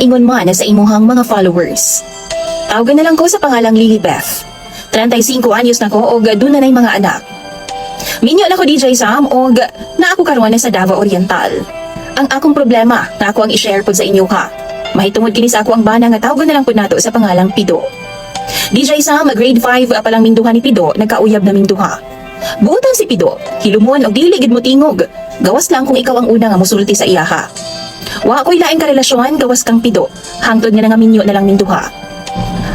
Ingon mo na sa imuhang mga followers. Tawagan na lang ko sa pangalang Lilibeth. 35 anyos na ko og duna nay mga anak. Minyo na ko DJ Sam og na ako karon na sa Davao Oriental. Ang akong problema na ako ang i-share pod sa inyo ha. Mahitungod kini sa ako ang bana nga tawagan na lang pod nato sa pangalang Pido. DJ Sam, grade 5 pa lang minduha ni Pido, nagkauyab na minduha. Buotan si Pido, hilumon og dili gid mo tingog. Gawas lang kung ikaw ang una nga mosulti sa iya ha. Wa ko'y laing karelasyon, gawas kang Pido. Hangtod nga nga minyo na lang minduha.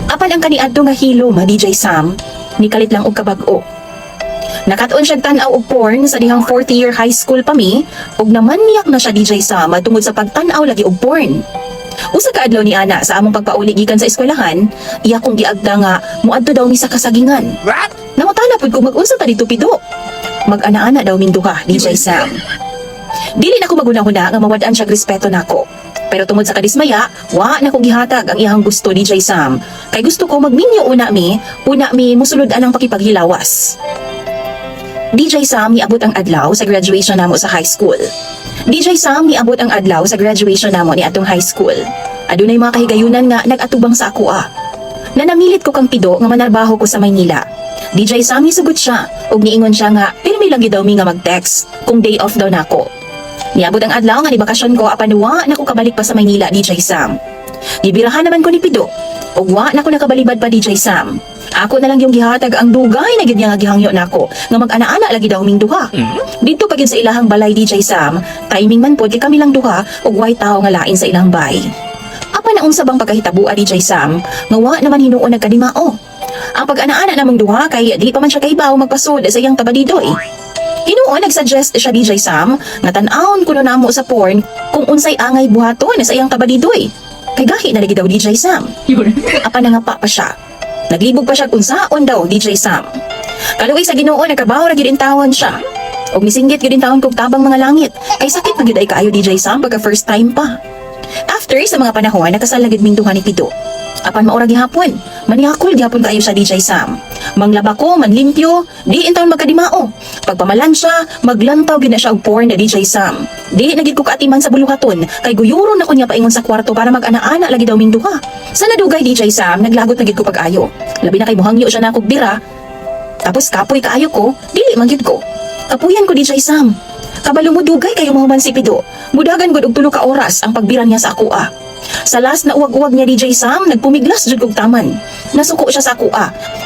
Apan ang kaniadto nga hilom, DJ Sam, nikalit lang og kabag-o. Nakatuon siya tanaw og porn sa dihang 4th year high school pa mi, og namaniyak na siya DJ Sam tungod sa pagtanaw lagi og porn. Usa ka adlaw ni ana sa among pagpauli gikan sa eskwelahan, iya kong giagda nga muadto daw mi sa kasagingan. Namutala pud ko mag-unsa ta dito Pido. Mag-ana-ana daw minduha, DJ Sam. Dili na ko maguna-huna nga mawadaan siya respeto nako. Pero tungod sa kadismaya, wa na ko gihatag ang iyang gusto DJ Sam. Kay gusto ko magminyo una mi musulod anang pakipaghilawas. DJ Sam niabot ang adlaw sa graduation namo sa high school. DJ Sam niabot ang adlaw sa graduation namo ni atong high school. Adunay mga kahigayunan nga nag-atubang sa ako Nanamilit ko kang Pido nga manarbaho ko sa Maynila. DJ Sam nisugot siya ug niingon siya nga pirmi lang gid daw mi nga mag-text kung day off daw nako. Niabot ang adlaw nga ni bakasyon ko apan wa na ko kabalik pa sa Maynila DJ Sam. Gibirahan naman ko ni Pido ug wa na ko nakabalibad pa DJ Sam. Ako na lang yung gihatag ang dugay na gid nga gihangyo nako nga mag-ana-ana lagi daw ming duha. Dito pa gid sa ilahang balay DJ Sam, timing man pod kay kami lang duha ug way tao nga lain sa ilang bay. Apan na unsa bang pagkahitabua DJ Sam nga wa naman hinuon nagkadimao. Ang pag-ana-ana namong duha kay di pa man siya kaibaw magpasud sa iyang tabadidoy. Hinuon nagsuggest siya DJ Sam nga tan-awon kuno namo sa porn kung unsay angay buhaton sa iyang tabadidoy. Kay gahi na lagi daw DJ Sam. Apan nangapa pa siya. Naglibog pa siya kung saon daw DJ Sam. Kaluoy sa Ginoo nagkabaw ra gyud in tawon siya. Og misinggit gyud in tawon kog tabang mga langit. Kay sakit na gyud ay kaayo DJ Sam pagka first time pa. After sa mga panahon nakasal na gyud minduha ni Pido. Apan maura gihapon, maniyakol gihapon kaayo sa DJ Sam. Manglaba ko, manlimpyo, di intawon magkadimao. Pagpamalan siya, maglantaw gid na siya og porn na DJ Sam. Di na gid ko kaatiman sa buluhaton, kay guyuron ako niya paingon sa kwarto para mag-ana-ana lagi daw ming duha. Sa nadugay DJ Sam, naglagot na gid ko pag-ayo. Labi na kay muhangyo siya na kog bira. Tapos kapoy kaayo ko, dili man gid ko. Kapuyan ko DJ Sam. Kabalo mo dugay kayo mahuman si Pido. Mudagan gud og 3 ka oras ang pagbiran niya sa ako Sa last na uwag-uwag niya DJ Sam, nagpumiglas jud kog taman. Nasuko siya sa ako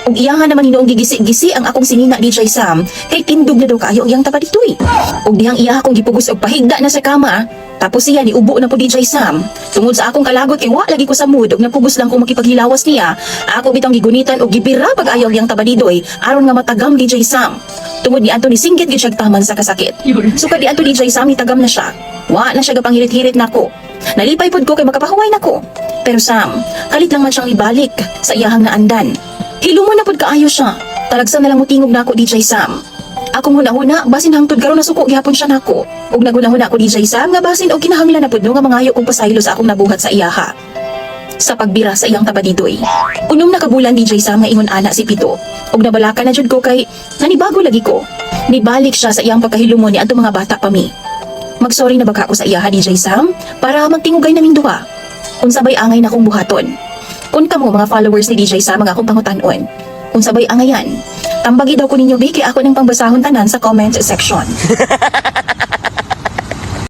ug iyahan naman hinuong gigisi-gisi ang akong sinina DJ Sam, kay tindog na daw kaayo iyang tabaditoy. Ug dihang iya akong gipugos og pahigda na sa kama, tapos siya ni ubo na po DJ Sam. Tungod sa akong kalagot kay wa lagi ko sa mood ug napugos lang ko makipaghilawas niya, ako bitang gigunitan og gibira pag-ayaw iyang tabadidoy aron nga matagam DJ Sam. Tungod ni Anthony singgit gid siya taman sa kasakit. So kadi ato DJ Sam itagam na siya. Wa na siya gapanghirit-hirit nako. Nalipay pod ko kay makapahuway nako. Pero Sam, kalit lang man siyang ibalik sa iyahang naandan. Hilumo na pod kaayo siya. Talagsa na lang mutingog nako DJ Sam. Akong huna-huna, basin hangtod karon nasuko gihapon siya nako. Ug naguna-huna ko DJ Sam nga basin og kinahanglan na pod nga mangayo kong pasaylo sa akong nabuhat sa iyaha. Sa pagbira sa iyang tabadidoy. Unom na kabulan DJ Sam nga ingon ana si Pido. Ug nabalaka na jud ko kay nanibago lagi ko. Nibalik siya sa iyang pagkahilumo ni adto mga bata pa mi. Magsorry na baka ako sa iyaha DJ Sam para magtingugay naming duha. Unsabay angay na kong buhaton. Kung kamo mga followers ni DJ Sam mga akong pangutan-on. Unsabay angayan. Tambagi daw ko ninyo biki ako ng pangbasahon tanan sa comment section.